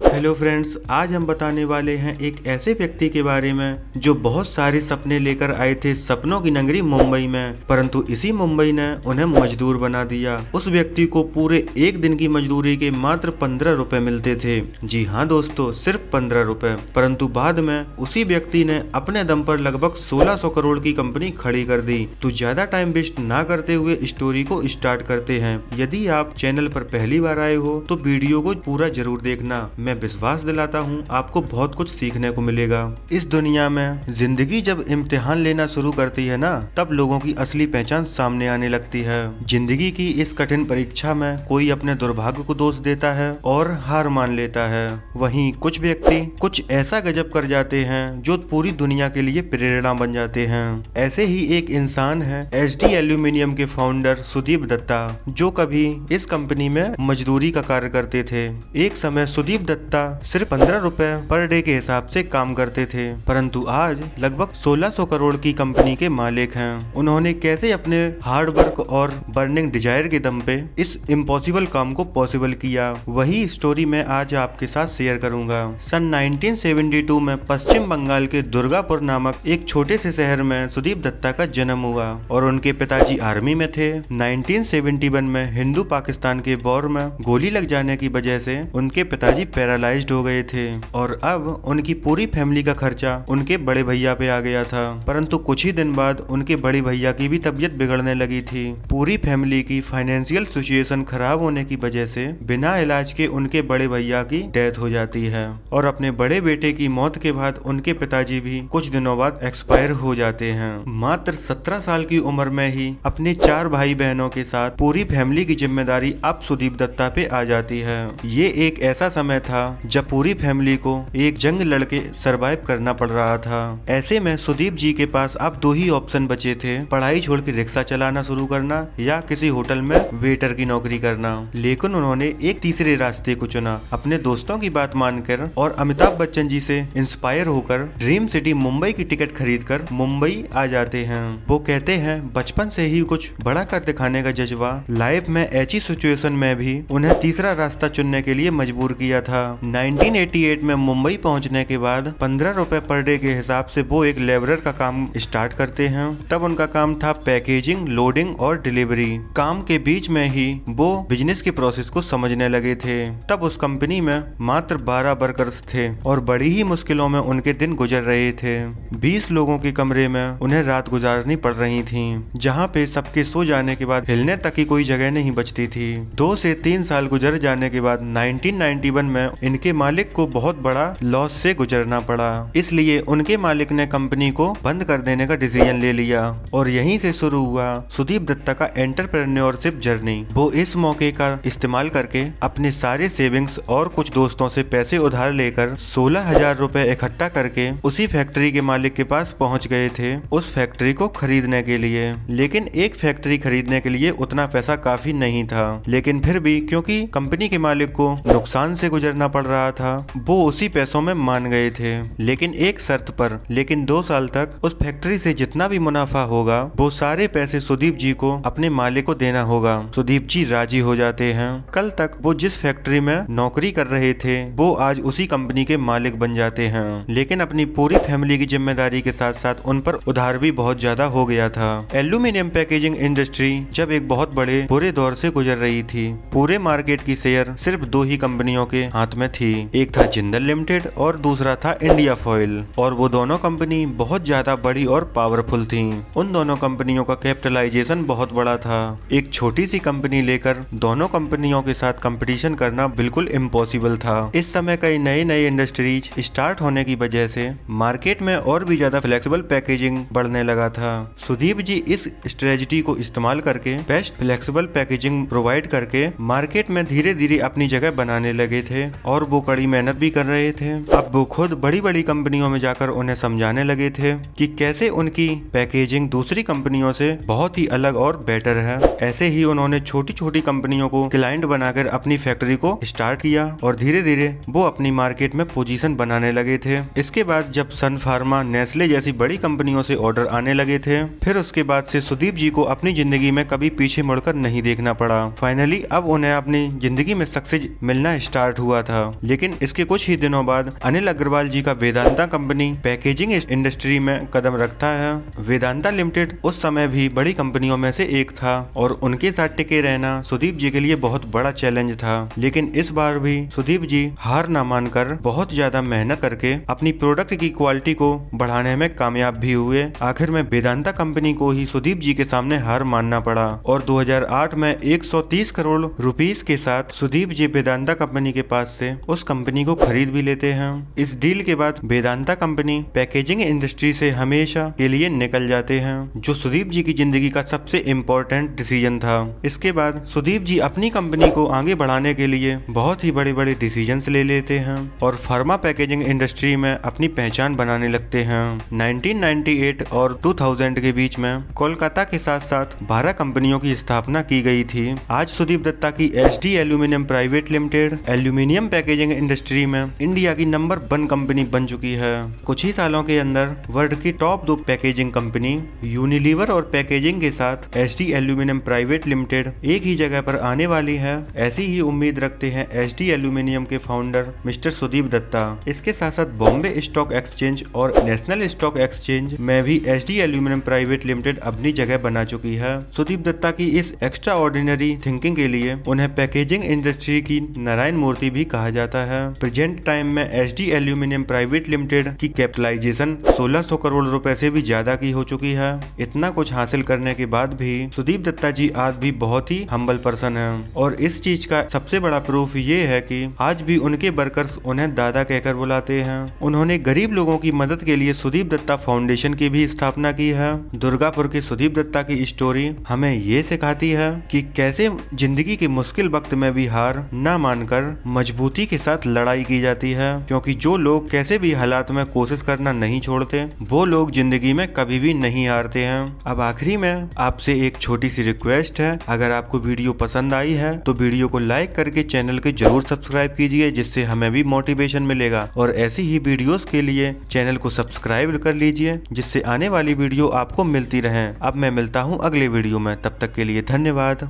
Hello friends, आज हम बताने वाले हैं एक ऐसे व्यक्ति के बारे में जो बहुत सारे सपने लेकर आए थे सपनों की नगरी मुंबई में, परंतु इसी मुंबई ने उन्हें मजदूर बना दिया। उस व्यक्ति को पूरे एक दिन की मजदूरी के मात्र 15 रुपए मिलते थे। जी हाँ दोस्तों, सिर्फ 15 रुपए। परंतु बाद में उसी व्यक्ति ने अपने दम पर लगभग 1600 करोड़ की कंपनी खड़ी कर दी। तो ज्यादा टाइम वेस्ट ना करते हुए स्टोरी को स्टार्ट करते हैं। यदि आप चैनल पर पहली बार आए हो तो वीडियो को पूरा जरूर देखना। मैं विश्वास दिलाता हूँ आपको बहुत कुछ सीखने को मिलेगा। इस दुनिया में जिंदगी जब इम्तिहान लेना शुरू करती है ना, तब लोगों की असली पहचान सामने आने लगती है। जिंदगी की इस कठिन परीक्षा में कोई अपने दुर्भाग्य को दोष देता है और हार मान लेता है। वहीं कुछ व्यक्ति कुछ ऐसा गजब कर जाते हैं जो पूरी दुनिया के लिए प्रेरणा बन जाते हैं। ऐसे ही एक इंसान है एचडी एल्यूमिनियम के फाउंडर सुदीप दत्ता, जो कभी इस कंपनी में मजदूरी का कार्य करते थे। एक समय सुदीप दत्ता सिर्फ 15 रुपए पर डे के हिसाब से काम करते थे, परंतु आज लगभग 1600 करोड़ की कंपनी के मालिक हैं। उन्होंने कैसे अपने हार्ड वर्क और बर्निंग डिजायर के दम पे इस इम्पॉसिबल काम को पॉसिबल किया, वही स्टोरी मैं आज आपके साथ शेयर करूंगा। सन 1972 में पश्चिम बंगाल के दुर्गापुर नामक एक छोटे से शहर में सुदीप दत्ता का जन्म हुआ और उनके पिताजी आर्मी में थे। 1971 में हिंदू पाकिस्तान के वॉर में गोली लग जाने की वजह से उनके पिताजी पैरालाइज्ड हो गए थे और अब उनकी पूरी फैमिली का खर्चा उनके बड़े भैया पे आ गया था। परंतु कुछ ही दिन बाद उनके बड़े भैया की भी तबीयत बिगड़ने लगी थी। पूरी फैमिली की फाइनेंशियल सिचुएशन खराब होने की वजह से बिना इलाज के उनके बड़े भैया की डेथ हो जाती है और अपने बड़े बेटे की मौत के बाद उनके पिताजी भी कुछ दिनों बाद एक्सपायर हो जाते हैं। मात्र 17 साल की उम्र में ही अपने 4 भाई बहनों के साथ पूरी फैमिली की जिम्मेदारी अब सुदीप दत्ता पे आ जाती है। ये एक ऐसा समय था जब पूरी फैमिली को एक जंग लड़के सरवाइव करना पड़ रहा था। ऐसे में सुदीप जी के पास अब 2 ही ऑप्शन बचे थे, पढ़ाई छोड़ के रिक्शा चलाना शुरू करना या किसी होटल में वेटर की नौकरी करना। लेकिन उन्होंने एक तीसरे रास्ते को चुना। अपने दोस्तों की बात मानकर और अमिताभ बच्चन जी से इंस्पायर होकर ड्रीम सिटी मुंबई की टिकट खरीदकर मुंबई आ जाते हैं। वो कहते हैं बचपन से ही कुछ बड़ा कर दिखाने का जज्बा लाइफ में ऐसी सिचुएशन में भी उन्हें तीसरा रास्ता चुनने के लिए मजबूर किया था। 1988 में मुंबई पहुंचने के बाद 15 रुपए पर डे के हिसाब से वो एक लेबरर का काम स्टार्ट करते हैं। तब उनका काम था पैकेजिंग, लोडिंग और डिलीवरी। काम के बीच में ही वो बिजनेस के प्रोसेस को समझने लगे थे। तब उस कंपनी में मात्र 12 वर्कर्स थे और बड़ी ही मुश्किलों में उनके दिन गुजर रहे थे। 20 लोगों के कमरे में उन्हें रात गुजारनी पड़ रही थी, जहाँ पे सबके सो जाने के बाद हिलने तक की कोई जगह नहीं बचती थी। 2 से 3 साल गुजर जाने के बाद 1991 में इनके मालिक को बहुत बड़ा लॉस से गुजरना पड़ा। इसलिए उनके मालिक ने कंपनी को बंद कर देने का डिसीजन ले लिया और यहीं से शुरू हुआ सुदीप दत्ता का एंटरप्रेन्योरशिप जर्नी। वो इस मौके का इस्तेमाल करके अपने सारे सेविंग्स और कुछ दोस्तों से पैसे उधार लेकर 16,000 रुपए इकट्ठा करके उसी फैक्ट्री के मालिक के पास पहुंच गए थे उस फैक्ट्री को खरीदने के लिए। लेकिन एक फैक्ट्री खरीदने के लिए उतना पैसा काफी नहीं था, लेकिन फिर भी क्योंकि कंपनी के मालिक को नुकसान से गुजरना पड़ रहा था, वो उसी पैसों में मान गए थे, लेकिन एक शर्त पर। लेकिन 2 साल तक उस फैक्ट्री से जितना भी मुनाफा होगा वो सारे पैसे सुदीप जी को अपने मालिक को देना होगा। सुदीप जी राजी हो जाते हैं। कल तक वो जिस फैक्ट्री में नौकरी कर रहे थे वो आज उसी कंपनी के मालिक बन जाते हैं। लेकिन अपनी पूरी फैमिली की जिम्मेदारी के साथ साथ उन पर उधार भी बहुत ज्यादा हो गया था। एल्यूमिनियम पैकेजिंग इंडस्ट्री जब एक बहुत बड़े बुरे दौर से गुजर रही थी। पूरे मार्केट की शेयर सिर्फ 2 ही कंपनियों के हाथ में थी, एक था जिंदल लिमिटेड और दूसरा था इंडिया फॉइल, और वो दोनों कंपनी बहुत ज्यादा बड़ी और पावरफुल थी। उन दोनों कंपनियों का कैपिटलाइजेशन बहुत बड़ा था। एक छोटी सी कंपनी लेकर दोनों कंपनियों के साथ कंपटीशन करना बिल्कुल इम्पॉसिबल था। इस समय कई नए नए इंडस्ट्रीज स्टार्ट होने की वजह से मार्केट में और भी ज्यादा फ्लेक्सिबल पैकेजिंग बढ़ने लगा था। सुदीप जी इस स्ट्रेटजी को इस्तेमाल करके बेस्ट फ्लेक्सिबल पैकेजिंग प्रोवाइड करके मार्केट में धीरे धीरे अपनी जगह बनाने लगे थे और वो कड़ी मेहनत भी कर रहे थे। अब वो खुद बड़ी बड़ी कंपनियों में जाकर उन्हें समझाने लगे थे कि कैसे उनकी पैकेजिंग दूसरी कंपनियों से बहुत ही अलग और बेटर है। ऐसे ही उन्होंने छोटी छोटी कंपनियों को क्लाइंट बनाकर अपनी फैक्ट्री को स्टार्ट किया और धीरे धीरे वो अपनी मार्केट में पोजीशन बनाने लगे थे। इसके बाद जब सन फार्मा, नेस्ले जैसी बड़ी कंपनियों से ऑर्डर आने लगे थे, फिर उसके बाद से सुदीप जी को अपनी जिंदगी में कभी पीछे मुड़कर नहीं देखना पड़ा। फाइनली अब उन्हें अपनी जिंदगी में सक्सेस मिलना स्टार्ट हुआ था। लेकिन इसके कुछ ही दिनों बाद अनिल अग्रवाल जी का वेदांता कंपनी पैकेजिंग इंडस्ट्री में कदम रखता है। वेदांता लिमिटेड उस समय भी बड़ी कंपनियों में से एक था और उनके साथ टिके रहना सुदीप जी के लिए बहुत बड़ा चैलेंज था। लेकिन इस बार भी सुदीप जी हार ना मानकर बहुत ज्यादा मेहनत करके अपनी प्रोडक्ट की क्वालिटी को बढ़ाने में कामयाब भी हुए। आखिर में वेदांता कंपनी को ही सुदीप जी के सामने हार मानना पड़ा और 2008 में 130 करोड़ रुपीस के साथ सुदीप जी वेदांता कंपनी के पास से उस कंपनी को खरीद भी लेते हैं। इस डील के बाद वेदांता कंपनी पैकेजिंग इंडस्ट्री से हमेशा के लिए निकल जाते हैं, जो सुदीप जी की जिंदगी का सबसे इम्पोर्टेंट डिसीजन था। इसके बाद सुदीप जी अपनी कंपनी को आगे बढ़ाने के लिए बहुत ही बड़े बड़े डिसीजंस ले लेते हैं और फार्मा पैकेजिंग इंडस्ट्री में अपनी पहचान बनाने लगते हैं। 1998 और 2000 के बीच में कोलकाता के साथ साथ 12 कंपनियों की स्थापना की गई थी। आज सुदीप दत्ता की SD aluminium private limited aluminium packaging industry में इंडिया की नंबर 1 कंपनी बन चुकी है। कुछ ही सालों के अंदर वर्ल्ड की टॉप 2 पैकेजिंग कंपनी यूनिलीवर और पैकेजिंग के साथ SD एल्यूमिनियम प्राइवेट लिमिटेड एक ही जगह पर आने वाली है। ऐसी ही उम्मीद रखते हैं SD एल्यूमिनियम के फाउंडर मिस्टर सुदीप दत्ता। इसके साथ साथ बॉम्बे स्टॉक एक्सचेंज और नेशनल स्टॉक एक्सचेंज में भी SD एल्यूमिनियम प्राइवेट लिमिटेड अपनी जगह बना चुकी है। सुदीप दत्ता की इस एक्स्ट्रा ऑर्डिनरी थिंकिंग के लिए उन्हें पैकेजिंग इंडस्ट्री की नारायण मूर्ति भी कहा जाता है। प्रेजेंट टाइम में SD एल्यूमिनियम प्राइवेट लिमिटेड की कैपिटलाइजेशन 1600 करोड़ रुपए से भी ज्यादा की हो चुकी है। इतना कुछ हासिल करने के बाद भी सुदीप दत्ता जी आज भी बहुत ही हम्बल पर्सन है और इस चीज का सबसे बड़ा प्रूफ ये है कि आज भी उनके वर्कर्स उन्हें दादा कहकर बुलाते हैं। उन्होंने गरीब लोगों की मदद के लिए सुदीप दत्ता फाउंडेशन की भी स्थापना की है। दुर्गापुर के सुदीप दत्ता की स्टोरी हमें ये सिखाती है कि कैसे जिंदगी के मुश्किल वक्त में भी हार न मानकर मजबूती के साथ लड़ाई की जाती है, क्योंकि जो लोग कैसे भी हालात में कोशिश करना नहीं छोड़ते वो लोग जिंदगी में कभी भी नहीं हारते हैं। अब आखिरी में आपसे एक छोटी सी रिक्वेस्ट है, अगर आपको वीडियो पसंद आई है तो वीडियो को लाइक करके चैनल को जरूर सब्सक्राइब कीजिए, जिससे हमें भी मोटिवेशन मिलेगा और ऐसी ही वीडियोस के लिए चैनल को सब्सक्राइब कर लीजिए, जिससे आने वाली वीडियो आपको मिलती रहे। अब मैं मिलता हूँ अगले वीडियो में, तब तक के लिए धन्यवाद।